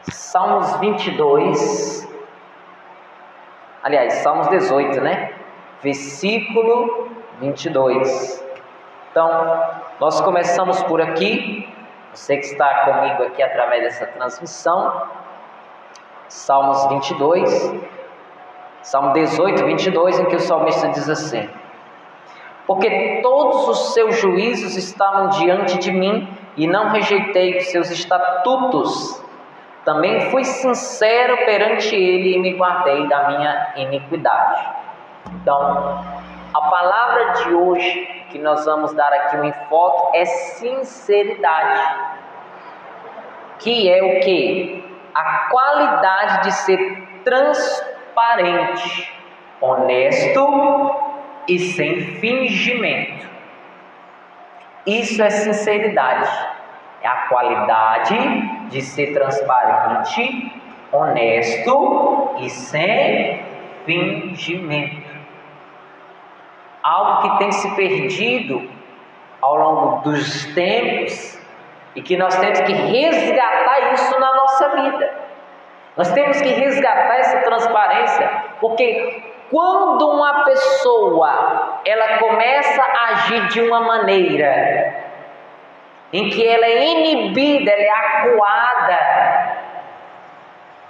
Salmos 22, aliás, Salmos 18, né? Versículo 22. Então, nós começamos por aqui. Você que está comigo aqui através dessa transmissão, Salmos 22, Salmo 18, 22, em que o salmista diz assim: porque todos os seus juízos estavam diante de mim, e não rejeitei os seus estatutos. Também fui sincero perante ele e me guardei da minha iniquidade. Então, a palavra de hoje que nós vamos dar aqui um enfoque é sinceridade, que é o quê? A qualidade de ser transparente, honesto e sem fingimento. Isso é sinceridade, é a qualidade de ser transparente, honesto e sem fingimento. Algo que tem se perdido ao longo dos tempos e que nós temos que resgatar isso na nossa vida. Nós temos que resgatar essa transparência, porque quando uma pessoa ela começa a agir de uma maneira em que ela é inibida, ela é acuada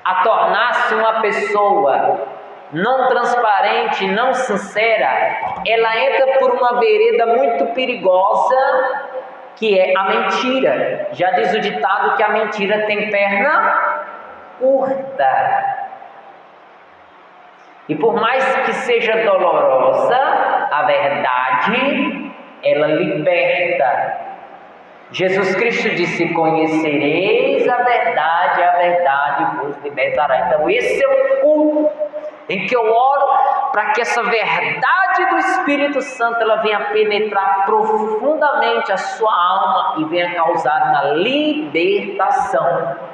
a tornar-se uma pessoa não transparente, não sincera, ela entra por uma vereda muito perigosa, que é a mentira. Já diz o ditado que a mentira tem perna curta. E por mais que seja dolorosa, a verdade, ela liberta. Jesus Cristo disse: conhecereis a verdade vos libertará. Então esse é o culto em que eu oro para que essa verdade do Espírito Santo ela venha penetrar profundamente a sua alma e venha causar uma libertação.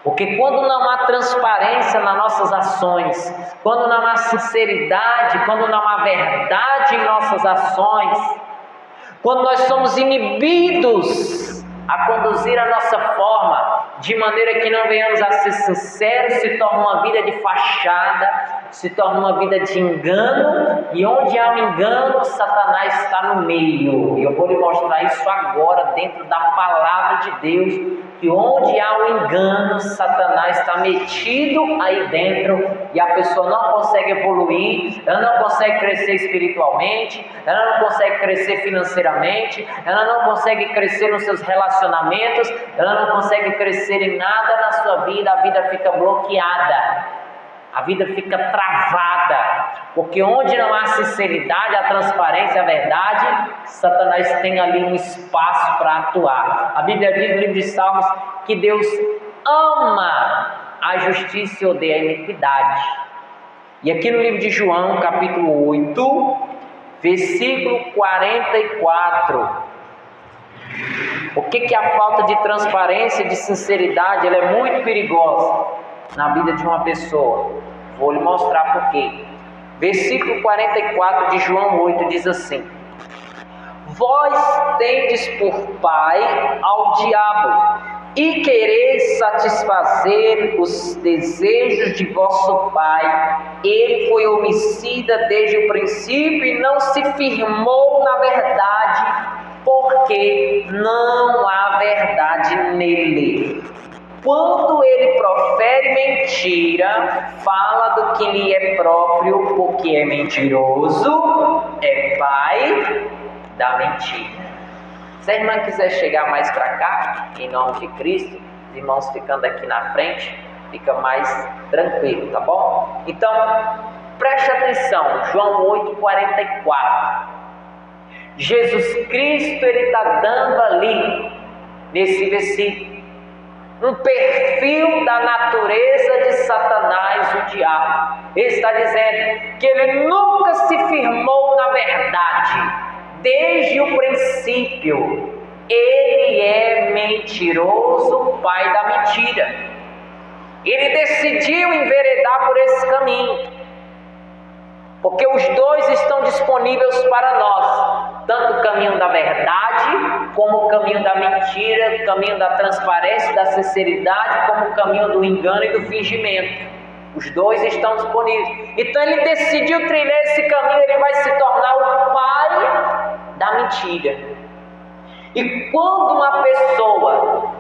Porque quando não há transparência nas nossas ações, quando não há sinceridade, quando não há verdade em nossas ações, quando nós somos inibidos a conduzir a nossa forma, de maneira que não venhamos a ser sinceros, se torna uma vida de fachada, se torna uma vida de engano, e onde há um engano, Satanás está no meio. E eu vou lhe mostrar isso agora dentro da palavra de Deus, que onde há um engano, Satanás está metido aí dentro, e a pessoa não consegue evoluir, ela não consegue crescer espiritualmente, ela não consegue crescer financeiramente, ela não consegue crescer nos seus relacionamentos, ela não consegue crescer em nada na sua vida, a vida fica bloqueada, a vida fica travada, porque onde não há sinceridade, a transparência, a verdade, Satanás tem ali um espaço para atuar. A Bíblia diz no livro de Salmos que Deus ama a justiça e odeia a iniquidade. E aqui no livro de João, capítulo 8, versículo 44, o que a falta de transparência e de sinceridade ela é muito perigosa na vida de uma pessoa? Vou lhe mostrar por quê. Versículo 44 de João 8 diz assim: vós tendes por pai ao diabo, e quereis satisfazer os desejos de vosso pai. Ele foi homicida desde o princípio e não se firmou na verdade, porque não há verdade nele. Quando ele profere mentira, fala do que lhe é próprio, porque é mentiroso, é pai da mentira. Se a irmã quiser chegar mais para cá, em nome de Cristo, os irmãos ficando aqui na frente, fica mais tranquilo, tá bom? Então, preste atenção, João 8,44. Jesus Cristo, ele está dando ali, nesse versículo, um perfil da natureza de Satanás, o diabo. Ele está dizendo que ele nunca se firmou na verdade, desde o princípio. Ele é mentiroso, pai da mentira. Ele decidiu enveredar por esse caminho. Porque os dois estão disponíveis para nós, tanto o caminho da verdade, como o caminho da mentira, o caminho da transparência, da sinceridade, como o caminho do engano e do fingimento. Os dois estão disponíveis. Então ele decidiu trilhar esse caminho, ele vai se tornar o pai da mentira. E quando uma pessoa,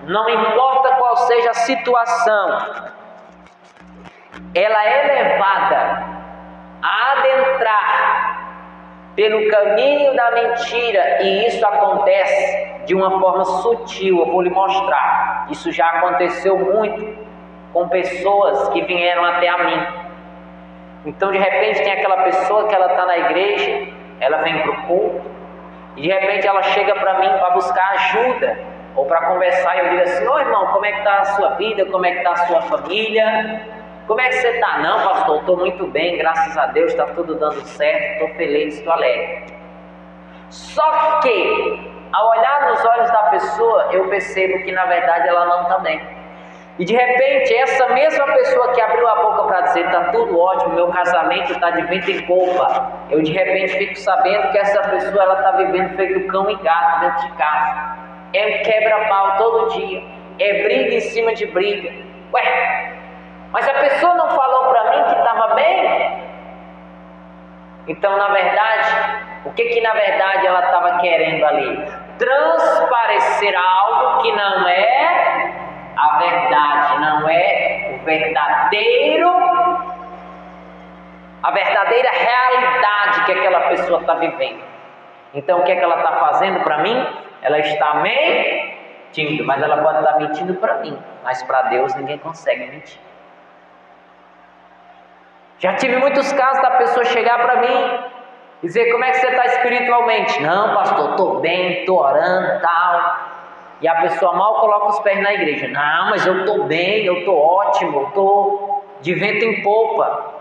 não importa qual seja a situação, ela é levada a adentrar pelo caminho da mentira, e isso acontece de uma forma sutil, eu vou lhe mostrar. Isso já aconteceu muito com pessoas que vieram até a mim. Então de repente tem aquela pessoa que ela está na igreja, ela vem para o culto, e de repente ela chega para mim para buscar ajuda, ou para conversar, e eu digo assim: ô irmão, como é que está a sua vida, como é que está a sua família? Como é que você está? Não, pastor, estou muito bem, graças a Deus, está tudo dando certo, estou feliz, estou alegre. Só que, ao olhar nos olhos da pessoa, eu percebo que na verdade ela não está bem. E de repente, essa mesma pessoa que abriu a boca para dizer: está tudo ótimo, meu casamento está de vento em popa, eu de repente fico sabendo que essa pessoa ela está vivendo feito cão e gato dentro de casa. É quebra-pau todo dia, é briga em cima de briga. Ué, mas a pessoa não falou para mim que estava bem? Então, na verdade, o que na verdade ela estava querendo ali? Transparecer algo que não é a verdade, não é a verdadeira realidade que aquela pessoa está vivendo. Então, o que ela está fazendo para mim? Ela está mentindo, mas ela pode estar mentindo para mim, mas para Deus ninguém consegue mentir. Já tive muitos casos da pessoa chegar para mim e dizer: como é que você está espiritualmente? Não, pastor, estou bem, estou orando e tal. E a pessoa mal coloca os pés na igreja. Não, mas eu estou bem, eu estou ótimo, eu estou de vento em popa.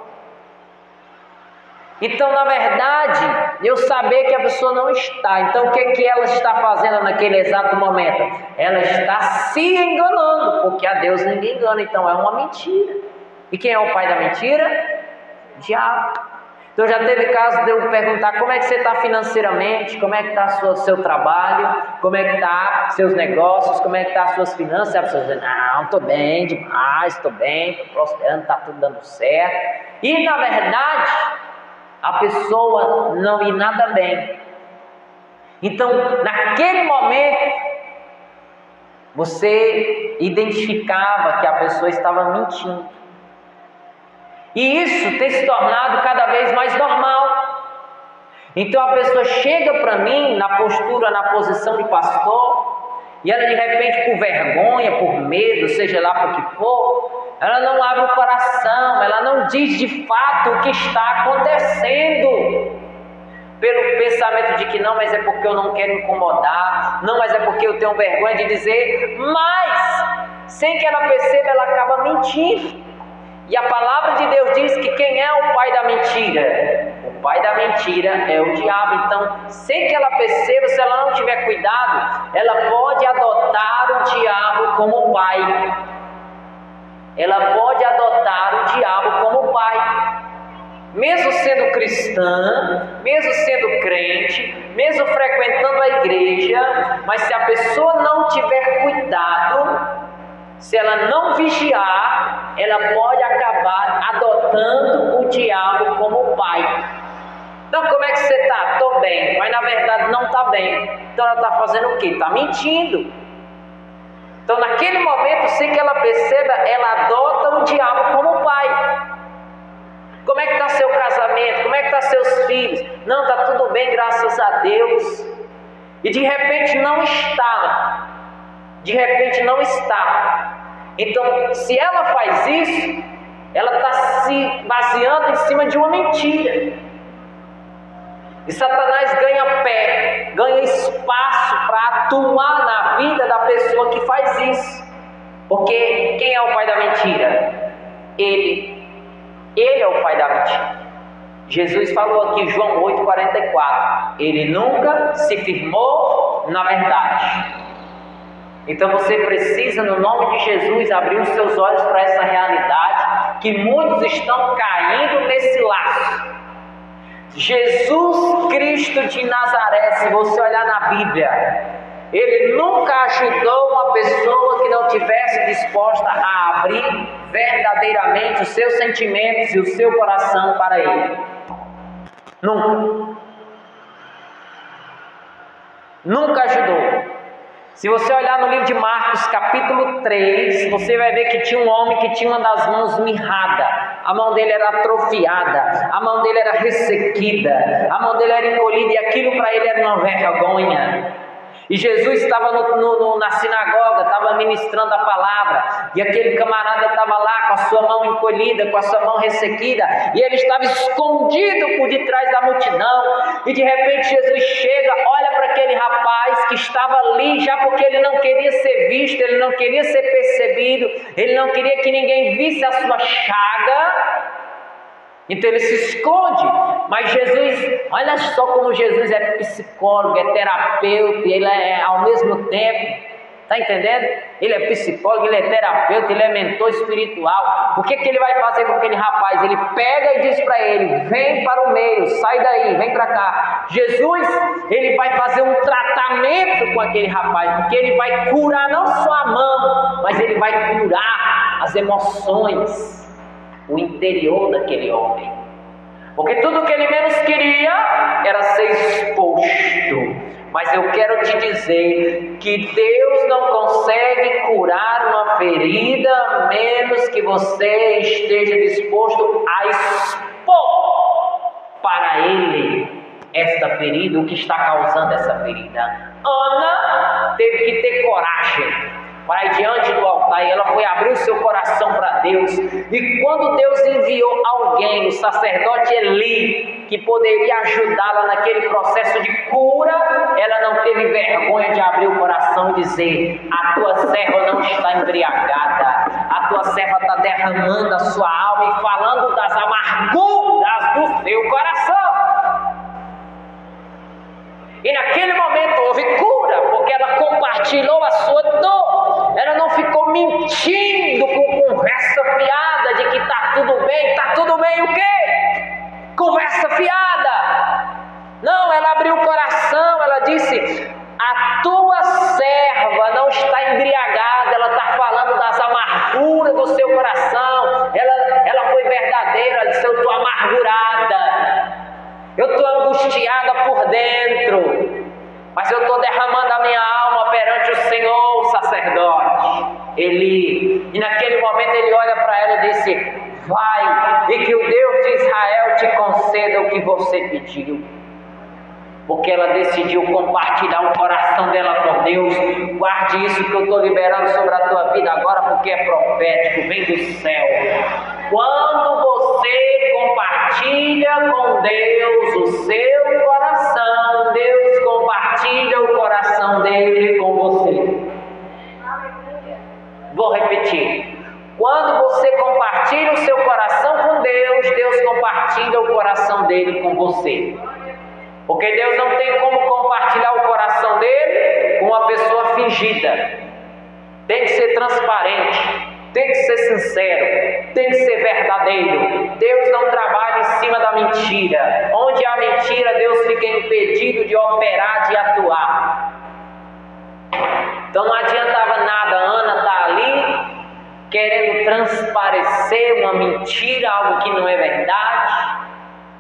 Então, na verdade, eu saber que a pessoa não está. Então, o que ela está fazendo naquele exato momento? Ela está se enganando, porque a Deus ninguém engana, então é uma mentira. E quem é o pai da mentira? O diabo. Então já teve caso de eu perguntar: como é que você está financeiramente, como é que está o seu trabalho, como é que está seus negócios, como é que está as suas finanças? E a pessoa diz: não, estou bem demais, estou bem, estou prosperando, está tudo dando certo. E na verdade, a pessoa não ia nada bem. Então, naquele momento, você identificava que a pessoa estava mentindo. E isso tem se tornado cada vez mais normal. Então a pessoa chega para mim na postura, na posição de pastor, e ela de repente, por vergonha, por medo, seja lá por que for, ela não abre o coração, ela não diz de fato o que está acontecendo. Pelo pensamento de que não, mas é porque eu não quero incomodar, não, mas é porque eu tenho vergonha de dizer, mas sem que ela perceba, ela acaba mentindo. E a palavra de Deus diz que quem é o pai da mentira? O pai da mentira é o diabo. Então, sem que ela perceba, se ela não tiver cuidado, ela pode adotar o diabo como pai. Ela pode adotar o diabo como pai. Mesmo sendo cristã, mesmo sendo crente, mesmo frequentando a igreja, mas se a pessoa não tiver cuidado, se ela não vigiar, ela pode acabar adotando o diabo como pai. Então, como é que você está? Estou bem, mas na verdade não está bem. Então ela está fazendo o quê? Está mentindo. Então naquele momento, sem que ela perceba, ela adota o diabo como pai. Como é que está seu casamento? Como é que estão seus filhos? Não, está tudo bem, graças a Deus. E de repente não está. De repente não está. Então, se ela faz isso, ela está se baseando em cima de uma mentira. E Satanás ganha pé, ganha espaço para atuar na vida da pessoa que faz isso. Porque quem é o pai da mentira? Ele é o pai da mentira. Jesus falou aqui, João 8,44. Ele nunca se firmou na verdade. Então você precisa, no nome de Jesus, abrir os seus olhos para essa realidade, que muitos estão caindo nesse laço. Jesus Cristo de Nazaré, se você olhar na Bíblia, Ele nunca ajudou uma pessoa que não tivesse disposta a abrir verdadeiramente os seus sentimentos e o seu coração para Ele. Nunca. Nunca ajudou. Se você olhar no livro de Marcos, capítulo 3, você vai ver que tinha um homem que tinha uma das mãos mirrada, a mão dele era atrofiada, a mão dele era ressequida, a mão dele era encolhida, e aquilo para ele era uma vergonha. E Jesus estava na sinagoga, estava ministrando a palavra, e aquele camarada estava lá com a sua mão encolhida, com a sua mão ressequida, e ele estava escondido por detrás da multidão, e de repente Jesus chega, olha para aquele rapaz que estava ali, já porque ele não queria ser visto, ele não queria ser percebido, ele não queria que ninguém visse a sua chaga, então ele se esconde. Mas Jesus, olha só como Jesus é psicólogo, é terapeuta, ele é ao mesmo tempo, está entendendo? Ele é psicólogo, ele é terapeuta, ele é mentor espiritual. O que ele vai fazer com aquele rapaz? Ele pega e diz para ele: vem para o meio, sai daí, vem para cá. Jesus, ele vai fazer um tratamento com aquele rapaz, porque ele vai curar não só a mão, mas ele vai curar as emoções, o interior daquele homem, porque tudo que ele menos queria era ser exposto. Mas eu quero te dizer que Deus não consegue curar uma ferida a menos que você esteja disposto a expor para Ele esta ferida, o que está causando essa ferida. Ana teve que ter coragem para ir diante do altar, e ela foi abrir o seu coração para Deus. E quando Deus enviou alguém, o sacerdote Eli, que poderia ajudá-la naquele processo de cura, ela não teve vergonha de abrir o coração e dizer: a tua serva não está embriagada, a tua serva está derramando a sua alma e falando das amarguras do seu coração. E naquele momento houve cura, porque ela compartilhou a sua dor. Ela não ficou mentindo com conversa fiada de que está tudo bem o quê? Conversa fiada. Não, ela abriu o coração, ela disse: a tua serva não está embriagada, ela está falando das amarguras do seu coração. Ela foi verdadeira, ela disse: eu estou amargurada. Eu estou angustiada por dentro, mas eu estou derramando a minha alma perante o Senhor, o sacerdote Eli. E naquele momento ele olha para ela e disse: vai, e que o Deus de Israel te conceda o que você pediu. Porque ela decidiu compartilhar o coração dela com Deus. Guarde isso que eu estou liberando sobre a tua vida agora, porque é profético, vem do céu. Quando você compartilha com Deus o seu coração, Deus compartilha o coração dele com você. Vou repetir. Quando você compartilha o seu coração com Deus, Deus compartilha o coração dele com você. Porque Deus não tem como compartilhar o coração dele com uma pessoa fingida. Tem que ser transparente, tem que ser sincero, tem que ser verdadeiro. Deus não trabalha em cima da mentira. Onde há mentira, Deus fica impedido de operar, de atuar. Então não adiantava nada Ana estar ali querendo transparecer uma mentira, algo que não é verdade,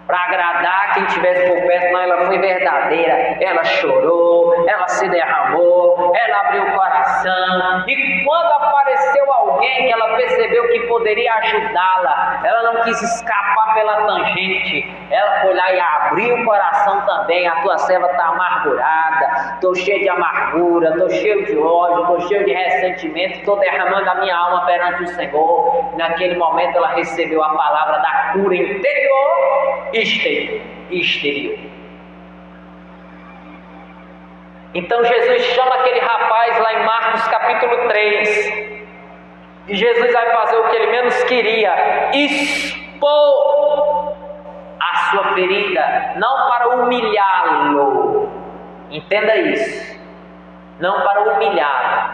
para agradar quem estivesse por perto. Não, ela foi verdadeira, ela chorou, ela se derramou, ela abriu o coração, e quando apareceu alguém que ela percebeu que poderia ajudá-la, ela não quis escapar pela tangente, ela foi lá e abriu o coração também. A tua serva está amargurada, estou cheio de amargura, estou cheio de ódio, estou cheio de ressentimento, estou derramando a minha alma perante o Senhor. E naquele momento ela recebeu a palavra da cura interior e exterior. Então Jesus chama aquele rapaz lá em Marcos capítulo 3, e Jesus vai fazer o que ele menos queria: expor a sua ferida, não para humilhá-lo, entenda isso, não para humilhá-lo,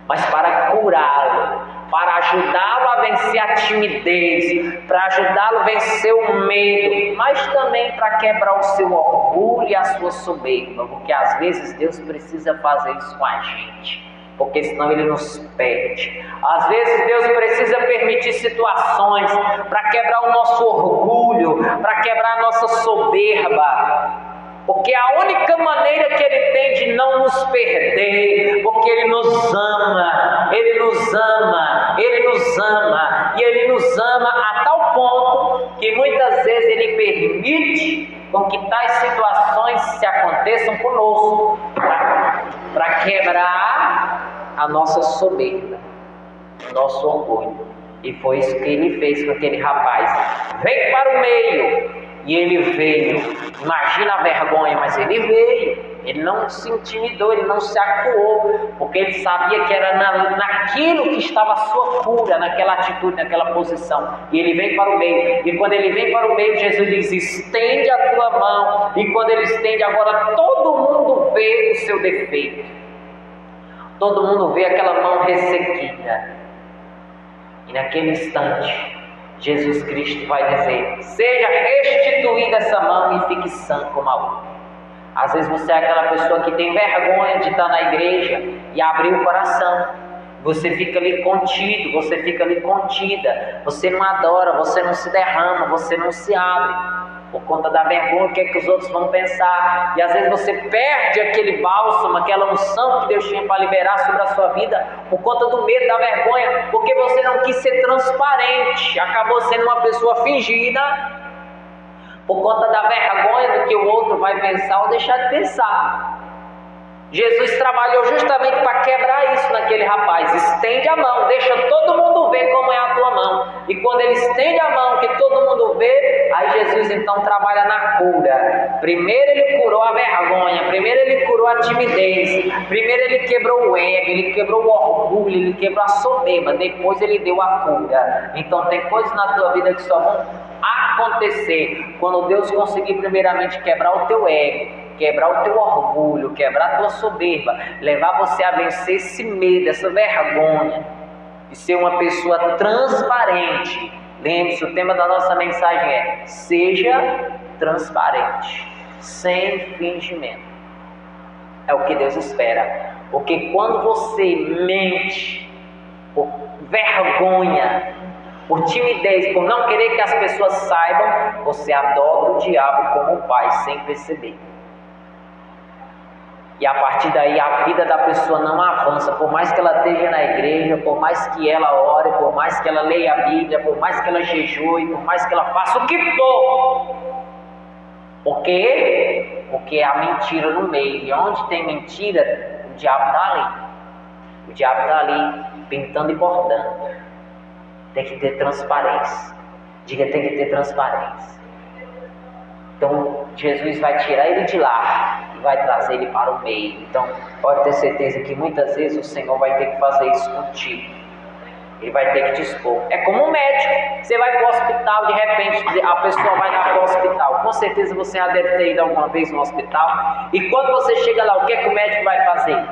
mas para curá-lo, para ajudá-lo a vencer a timidez, para ajudá-lo a vencer o medo, mas também para quebrar o seu orgulho e a sua soberba, porque às vezes Deus precisa fazer isso com a gente, porque senão Ele nos perde. Às vezes Deus precisa permitir situações para quebrar o nosso orgulho, para quebrar a nossa soberba, porque a única maneira que Ele tem de não nos perder, porque Ele nos ama, Ele nos ama, Ele nos ama, e Ele nos ama a tal ponto que muitas vezes Ele permite com que tais situações se aconteçam conosco, para quebrar a nossa soberba, o nosso orgulho. E foi isso que Ele fez com aquele rapaz. Vem para o meio. E ele veio. Imagina a vergonha, mas ele veio. Ele não se intimidou, ele não se acuou, porque ele sabia que era naquilo que estava a sua cura, naquela atitude, naquela posição. E ele vem para o meio. E quando ele vem para o meio, Jesus diz: estende a tua mão. E quando ele estende, agora todo mundo vê o seu defeito. Todo mundo vê aquela mão ressequida. E naquele instante, Jesus Cristo vai dizer: seja restituída essa mão e fique sã como a outra. Às vezes você é aquela pessoa que tem vergonha de estar na igreja e abrir o coração. Você fica ali contido, você fica ali contida. Você não adora, você não se derrama, você não se abre. Por conta da vergonha, o que é que os outros vão pensar? E às vezes você perde aquele bálsamo, aquela unção que Deus tinha para liberar sobre a sua vida, por conta do medo, da vergonha, porque você não quis ser transparente, acabou sendo uma pessoa fingida, por conta da vergonha do que o outro vai pensar ou deixar de pensar. Jesus trabalhou justamente para quebrar isso naquele rapaz. Estende a mão, deixa todo mundo ver como é a tua mão. E quando ele estende a mão, que todo mundo vê, aí Jesus então trabalha na cura. Primeiro ele curou a vergonha, primeiro ele curou a timidez, primeiro ele quebrou o ego, ele quebrou o orgulho, ele quebrou a soberba, depois ele deu a cura. Então tem coisas na tua vida que só vão acontecer quando Deus conseguir primeiramente quebrar o teu ego, quebrar o teu orgulho, quebrar a tua soberba, levar você a vencer esse medo, essa vergonha, e ser uma pessoa transparente. Lembre-se, o tema da nossa mensagem é: seja transparente, sem fingimento. É o que Deus espera, porque quando você mente por vergonha, por timidez, por não querer que as pessoas saibam, você adota o diabo como pai, sem perceber. E a partir daí a vida da pessoa não avança, por mais que ela esteja na igreja, por mais que ela ore, por mais que ela leia a Bíblia, por mais que ela jejue, por mais que ela faça o que for. Por quê? Porque há mentira no meio, e onde tem mentira, o diabo está ali. O diabo está ali, pintando e bordando. Tem que ter transparência. Diga, tem que ter transparência. Então, Jesus vai tirar ele de lá e vai trazer ele para o meio. Então, pode ter certeza que muitas vezes o Senhor vai ter que fazer isso contigo. Ele vai ter que te expor. É como um médico. Você vai para o hospital, de repente a pessoa vai lá para o hospital. Com certeza você já deve ter ido alguma vez no hospital. E quando você chega lá, o que é que o médico vai fazer?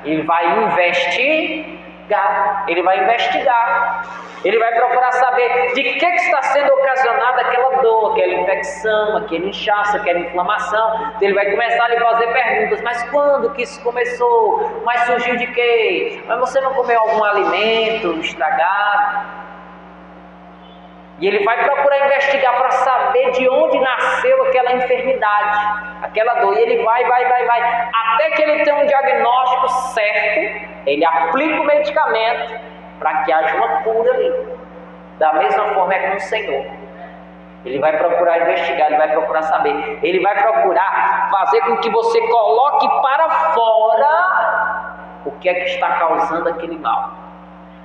Ele vai investigar. Ele vai investigar. Ele vai procurar saber de que está sendo ocasionada aquela dor, aquela infecção, aquele inchaço, aquela inflamação. Então ele vai começar a lhe fazer perguntas: mas quando que isso começou? Mas surgiu de quê? Mas você não comeu algum alimento estragado? E ele vai procurar investigar para saber de onde nasceu aquela enfermidade, aquela dor. E ele vai, até que ele tenha um diagnóstico certo, ele aplica o medicamento para que haja uma cura ali. Da mesma forma é com o Senhor. Ele vai procurar investigar, ele vai procurar saber, ele vai procurar fazer com que você coloque para fora o que é que está causando aquele mal.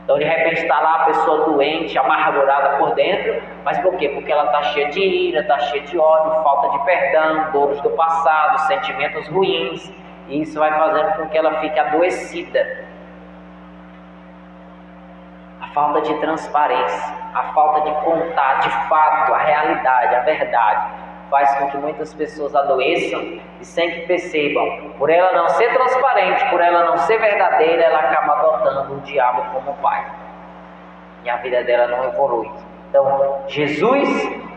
Então de repente está lá a pessoa doente, amargurada por dentro, mas por quê? Porque ela está cheia de ira, está cheia de ódio, falta de perdão, dores do passado, sentimentos ruins, e isso vai fazendo com que ela fique adoecida. A falta de transparência, a falta de contar de fato a realidade, a verdade, faz com que muitas pessoas adoeçam e sem que percebam. Por ela não ser transparente, por ela não ser verdadeira, ela acaba adotando o diabo como pai. e a vida dela não evolui. Então, Jesus,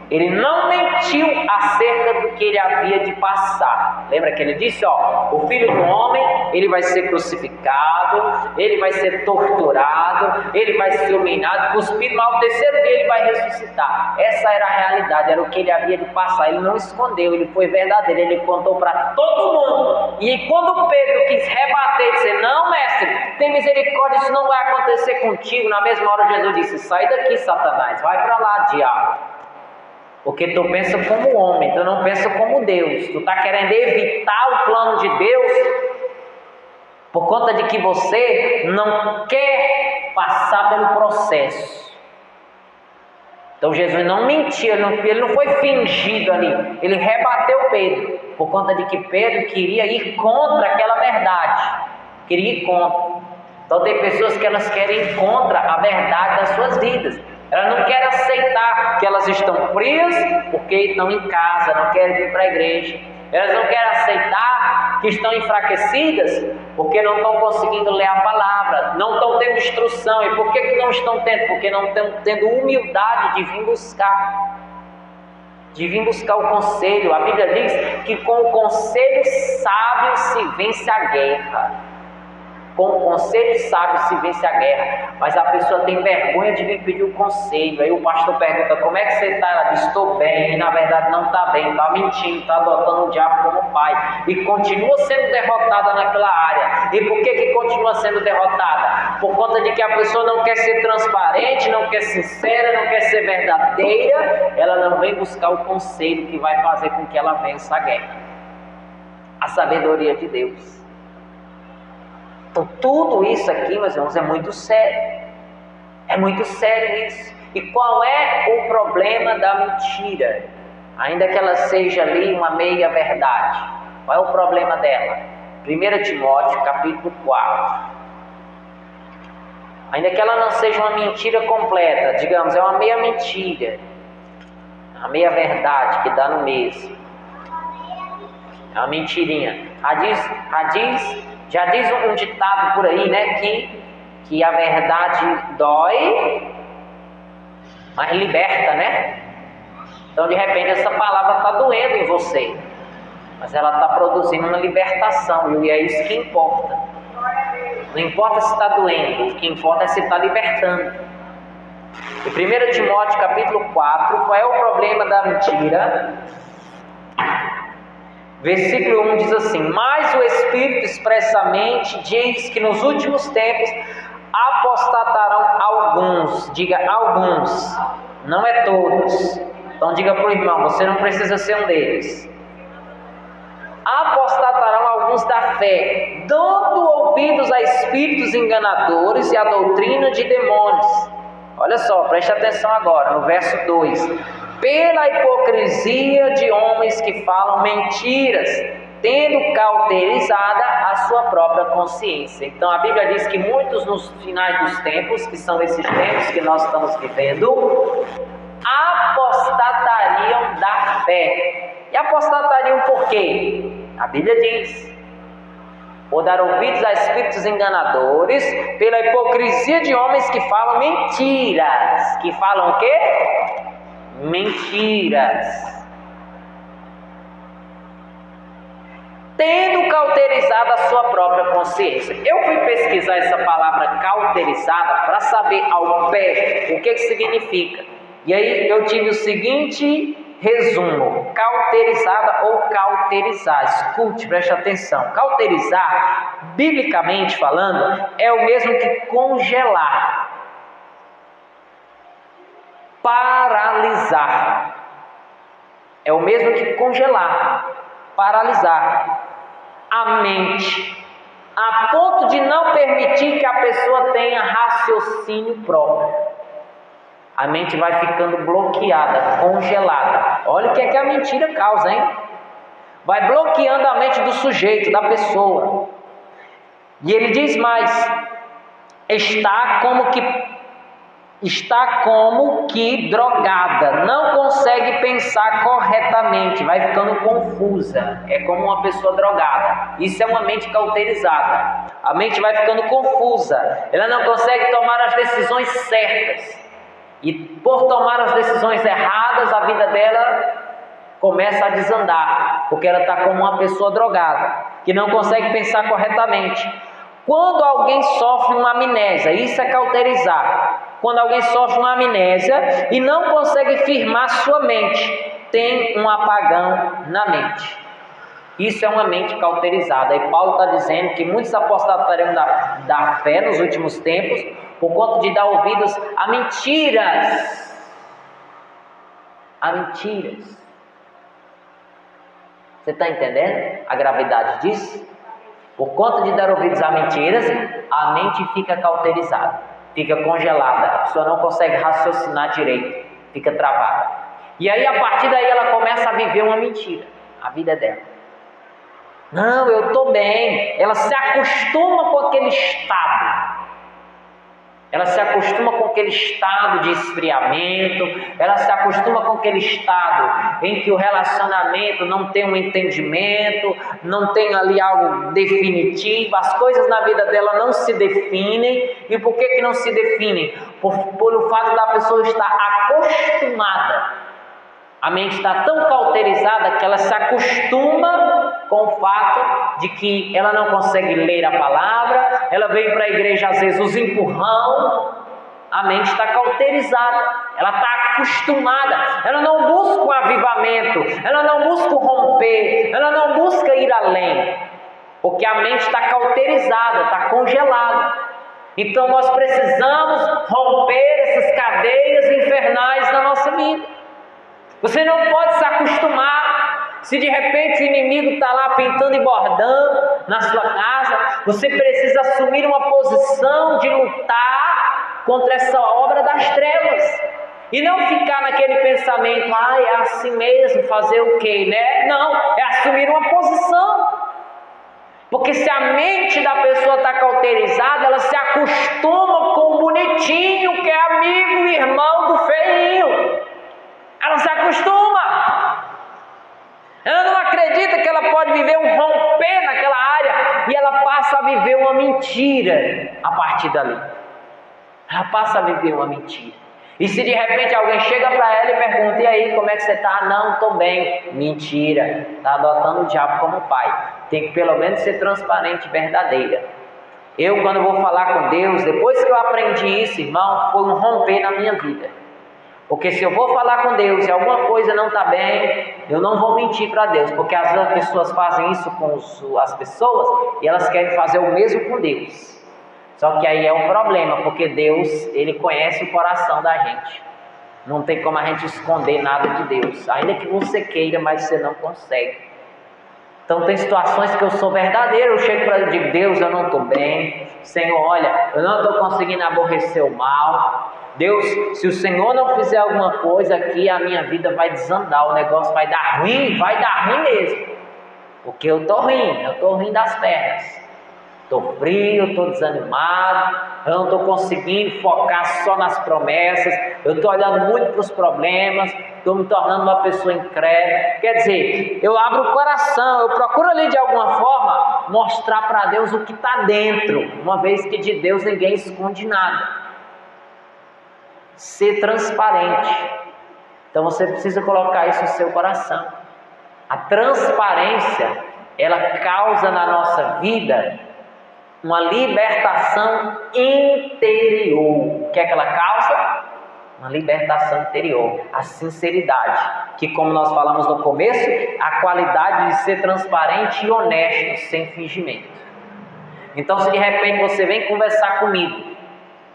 ele não mentiu acerca do que ele havia de passar. Lembra que ele disse, o Filho do Homem, ele vai ser crucificado, ele vai ser torturado, ele vai ser humilhado, cuspido, mas ao terceiro dia ele vai ressuscitar. Essa era a realidade, era o que ele havia de passar. Ele não escondeu, ele foi verdadeiro, ele contou para todo mundo. E quando Pedro quis rebater e dizer, não, mestre, tem misericórdia, isso não vai acontecer contigo, na mesma hora Jesus disse, sai daqui, Satanás, vai para lá, diabo. Porque tu pensa como homem, tu não pensa como Deus. Tu está querendo evitar o plano de Deus por conta de que você não quer passar pelo processo. Então Jesus não mentiu, ele não foi fingido ali. Ele rebateu Pedro por conta de que Pedro queria ir contra aquela verdade. Queria ir contra. Então tem pessoas que elas querem ir contra a verdade das suas vidas. Elas não querem aceitar que elas estão frias porque estão em casa, não querem vir para a igreja. Elas não querem aceitar que estão enfraquecidas porque não estão conseguindo ler a palavra, não estão tendo instrução. E por que não estão tendo? Porque não estão tendo humildade de vir buscar. De vir buscar o conselho. A Bíblia diz que com o conselho sábio se vence a guerra. Com o conselho sábio se vence a guerra. Mas a pessoa tem vergonha de vir pedir o conselho. Aí o pastor pergunta, como é que você está? Ela diz, estou bem. E na verdade não está bem, está mentindo, está adotando o diabo como pai. E continua sendo derrotada naquela área. E por que continua sendo derrotada? Por conta de que a pessoa não quer ser transparente, não quer ser sincera, não quer ser verdadeira. Ela não vem buscar o conselho que vai fazer com que ela vença a guerra. A sabedoria de Deus. Então tudo isso aqui, meus irmãos, é muito sério. É muito sério isso. E qual é o problema da mentira? Ainda que ela seja ali uma meia verdade. Qual é o problema dela? 1 Timóteo capítulo 4. Ainda que ela não seja uma mentira completa, digamos, é uma meia mentira. Uma meia verdade que dá no mesmo. É uma mentirinha. Já diz um ditado por aí, né? Que a verdade dói, mas liberta, né? Então de repente essa palavra está doendo em você, mas ela está produzindo uma libertação, e é isso que importa. Não importa se está doendo, o que importa é se está libertando. Em 1 Timóteo capítulo 4, qual é o problema da mentira? Versículo 1 diz assim, mas o Espírito expressamente diz que nos últimos tempos apostatarão alguns, diga alguns, não é todos. Então diga para o irmão, você não precisa ser um deles. Apostatarão alguns da fé, dando ouvidos a espíritos enganadores e a doutrina de demônios. Olha só, preste atenção agora, no verso 2. Pela hipocrisia de homens que falam mentiras, tendo cauterizada a sua própria consciência. Então a Bíblia diz que muitos nos finais dos tempos, que são esses tempos que nós estamos vivendo, apostatariam da fé. E apostatariam por quê? A Bíblia diz, ou dar ouvidos a espíritos enganadores, pela hipocrisia de homens que falam mentiras. Que falam o quê? Mentiras. Tendo cauterizado a sua própria consciência. Eu fui pesquisar essa palavra cauterizada para saber ao pé o que significa. E aí eu tive o seguinte resumo: cauterizada ou cauterizar. Escute, preste atenção. Cauterizar, biblicamente falando, é o mesmo que congelar. Paralisar. É o mesmo que congelar, paralisar a mente, a ponto de não permitir que a pessoa tenha raciocínio próprio. A mente vai ficando bloqueada, congelada. Olha o que é que a mentira causa, hein? Vai bloqueando a mente do sujeito, da pessoa. E ele diz mais: está como que está como que drogada, não consegue pensar corretamente, vai ficando confusa, é como uma pessoa drogada. Isso é uma mente cauterizada. A mente vai ficando confusa, ela não consegue tomar as decisões certas, e por tomar as decisões erradas, a vida dela começa a desandar, porque ela está como uma pessoa drogada, que não consegue pensar corretamente. Quando alguém sofre uma amnésia, isso é cauterizar. Quando alguém sofre uma amnésia e não consegue firmar sua mente, tem um apagão na mente. Isso é uma mente cauterizada. E Paulo está dizendo que muitos apostatarão da fé nos últimos tempos, por conta de dar ouvidos a mentiras. A mentiras. Você está entendendo a gravidade disso? Por conta de dar ouvidos a mentiras, a mente fica cauterizada, fica congelada, a pessoa não consegue raciocinar direito, fica travada. E aí, a partir daí, ela começa a viver uma mentira, a vida dela. Não, eu estou bem. Ela se acostuma com aquele estado. Ela se acostuma com aquele estado de esfriamento, ela se acostuma com aquele estado em que o relacionamento não tem um entendimento, não tem ali algo definitivo, as coisas na vida dela não se definem. E por que não se definem? Pelo fato da pessoa estar acostumada. A mente está tão cauterizada que ela se acostuma com o fato de que ela não consegue ler a palavra, ela vem para a igreja às vezes os empurrão, a mente está cauterizada, ela está acostumada, ela não busca o avivamento, ela não busca o romper, ela não busca ir além, porque a mente está cauterizada, está congelada. Então nós precisamos romper essas cadeias infernais na nossa vida. Você não pode se acostumar. Se de repente o inimigo está lá pintando e bordando na sua casa, você precisa assumir uma posição de lutar contra essa obra das trevas. E não ficar naquele pensamento, é assim mesmo, fazer o quê, né? Não, é assumir uma posição. Porque se a mente da pessoa está cauterizada, ela se acostuma com o bonitinho que é amigo e irmão do feinho. Ela se acostuma. Ela não acredita que ela pode viver um romper naquela área e ela passa a viver uma mentira a partir dali. Ela passa a viver uma mentira. E se de repente alguém chega para ela e pergunta: e aí, como é que você está? Não, estou bem. Mentira. Está adotando o diabo como pai. Tem que pelo menos ser transparente e verdadeira. Eu, quando vou falar com Deus, depois que eu aprendi isso, irmão, foi um romper na minha vida. Porque se eu vou falar com Deus e alguma coisa não está bem, eu não vou mentir para Deus. Porque às vezes as pessoas fazem isso com as pessoas e elas querem fazer o mesmo com Deus. Só que aí é um problema, porque Deus, Ele conhece o coração da gente. Não tem como a gente esconder nada de Deus. Ainda que você queira, mas você não consegue. Então tem situações que eu sou verdadeiro, eu chego para Deus e digo: Deus, eu não estou bem. Senhor, olha, eu não estou conseguindo aborrecer o mal. Deus, se o Senhor não fizer alguma coisa aqui, a minha vida vai desandar, o negócio vai dar ruim mesmo. Porque eu estou ruim das pernas. Estou frio, estou desanimado, eu não estou conseguindo focar só nas promessas, eu estou olhando muito para os problemas, estou me tornando uma pessoa incrédula. Quer dizer, eu abro o coração, eu procuro ali de alguma forma mostrar para Deus o que está dentro, uma vez que de Deus ninguém esconde nada. Ser transparente. Então você precisa colocar isso no seu coração. A transparência, ela causa na nossa vida uma libertação interior. O que é que ela causa? Uma libertação interior. A sinceridade, que como nós falamos no começo, a qualidade de ser transparente e honesto, sem fingimento. Então se de repente você vem conversar comigo,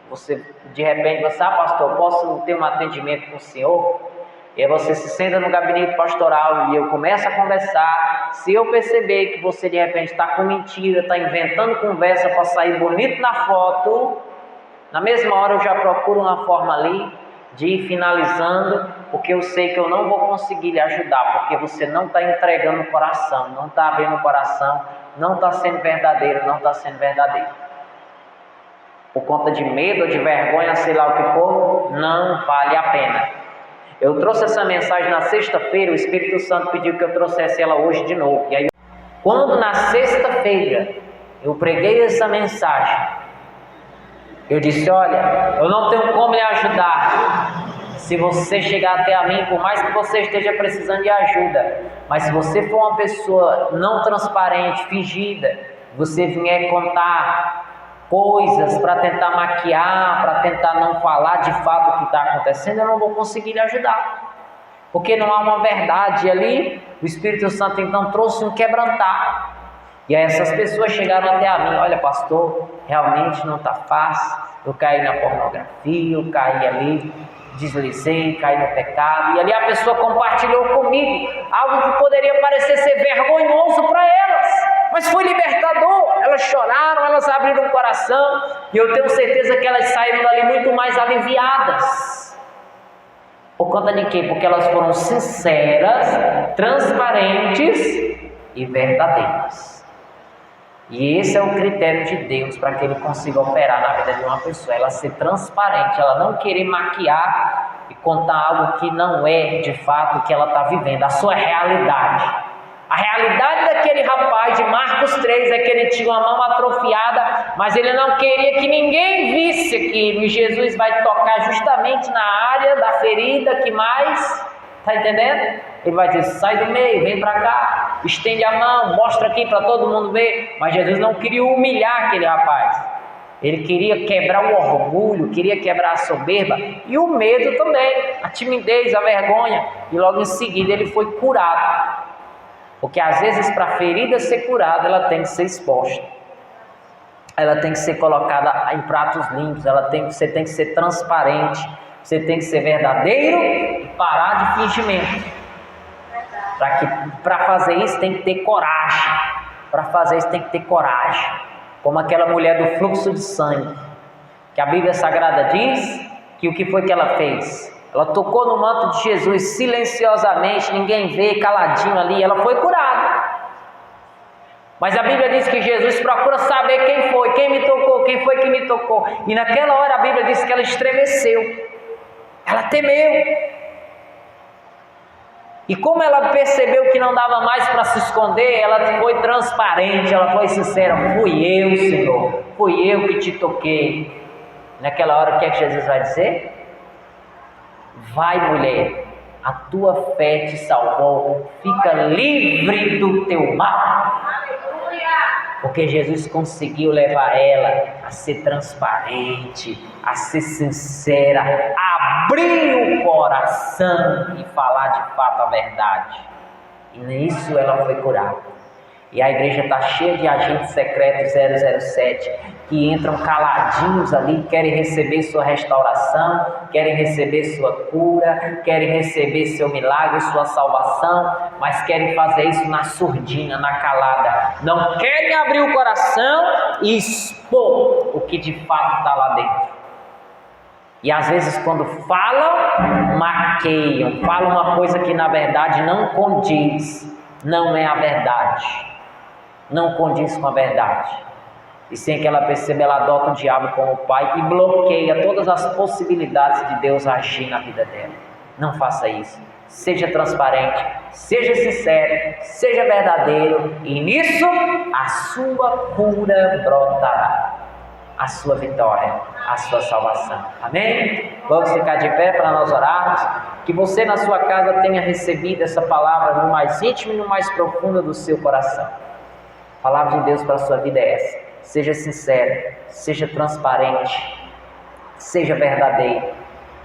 pastor, eu posso ter um atendimento com o senhor? E aí você se senta no gabinete pastoral e eu começo a conversar. Se eu perceber que você de repente está com mentira, está inventando conversa para sair bonito na foto, na mesma hora eu já procuro uma forma ali de ir finalizando, porque eu sei que eu não vou conseguir lhe ajudar, porque você não está entregando o coração, não está abrindo o coração, não está sendo verdadeiro, não está sendo verdadeiro. por conta de medo ou de vergonha, sei lá o que for, não vale a pena. Eu trouxe essa mensagem na sexta-feira, o Espírito Santo pediu que eu trouxesse ela hoje de novo. E aí, quando na sexta-feira eu preguei essa mensagem, eu disse: olha, eu não tenho como lhe ajudar se você chegar até a mim, por mais que você esteja precisando de ajuda. Mas se você for uma pessoa não transparente, fingida, você vier contar coisas para tentar maquiar, para tentar não falar de fato o que está acontecendo, eu não vou conseguir lhe ajudar, porque não há uma verdade ali. O Espírito Santo então trouxe um quebrantar, e aí essas pessoas chegaram até a mim: olha, pastor, realmente não está fácil, eu caí na pornografia, eu caí ali, deslizei, caí no pecado. E ali a pessoa compartilhou comigo algo que poderia parecer ser vergonhoso para elas, mas foi libertador. Elas choraram, elas abriram o coração, e eu tenho certeza que elas saíram dali muito mais aliviadas. Por conta de quê? Porque elas foram sinceras, transparentes e verdadeiras. E esse é o critério de Deus para que Ele consiga operar na vida de uma pessoa: ela ser transparente, ela não querer maquiar e contar algo que não é de fato o que ela está vivendo, a sua realidade. A realidade daquele rapaz de Marcos 3 é que ele tinha uma mão atrofiada, mas ele não queria que ninguém visse aquilo. E Jesus vai tocar justamente na área da ferida que mais... Está entendendo? Ele vai dizer: sai do meio, vem para cá, estende a mão, mostra aqui para todo mundo ver. Mas Jesus não queria humilhar aquele rapaz. Ele queria quebrar o orgulho, queria quebrar a soberba e o medo também, a timidez, a vergonha. E logo em seguida ele foi curado. Porque às vezes, para a ferida ser curada, ela tem que ser exposta. Ela tem que ser colocada em pratos limpos. Você tem que ser transparente. Você tem que ser verdadeiro e parar de fingimento. Para fazer isso tem que ter coragem. Para fazer isso tem que ter coragem. Como aquela mulher do fluxo de sangue, que a Bíblia Sagrada diz que o que foi que ela fez? Ela tocou no manto de Jesus silenciosamente, ninguém vê, caladinho ali, ela foi curada. Mas a Bíblia diz que Jesus procura saber quem foi, quem me tocou, quem foi que me tocou. E naquela hora a Bíblia diz que ela estremeceu, ela temeu. E como ela percebeu que não dava mais para se esconder, ela foi transparente, ela foi sincera: fui eu, Senhor, fui eu que te toquei. Naquela hora o que é que Jesus vai dizer? Vai, mulher, a tua fé te salvou, fica livre do teu mal. Porque Jesus conseguiu levar ela a ser transparente, a ser sincera, a abrir o coração e falar de fato a verdade. E nisso ela foi curada. E a igreja está cheia de agentes secretos 007 que entram caladinhos ali, querem receber sua restauração, querem receber sua cura, querem receber seu milagre, sua salvação, mas querem fazer isso na surdina, na calada. Não querem abrir o coração e expor o que de fato está lá dentro. E às vezes quando falam, maqueiam, falam uma coisa que na verdade não condiz, não é a verdade. Não condiz com a verdade. E sem que ela perceba, ela adota o diabo como pai e bloqueia todas as possibilidades de Deus agir na vida dela. Não faça isso. Seja transparente, seja sincero, seja verdadeiro, e nisso a sua cura brotará, a sua vitória, a sua salvação. Amém? Vamos ficar de pé para nós orarmos. Que você na sua casa tenha recebido essa palavra no mais íntimo e no mais profundo do seu coração. A palavra de Deus para a sua vida é essa: seja sincero, seja transparente, seja verdadeiro,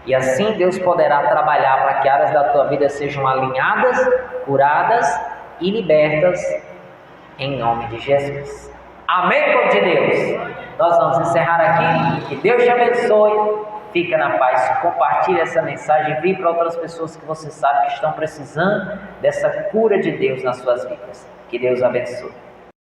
e assim Deus poderá trabalhar para que áreas da tua vida sejam alinhadas, curadas e libertas, em nome de Jesus. Amém, povo de Deus? Nós vamos encerrar aqui. Que Deus te abençoe. Fica na paz. Compartilhe essa mensagem, envie para outras pessoas que você sabe que estão precisando dessa cura de Deus nas suas vidas. Que Deus abençoe.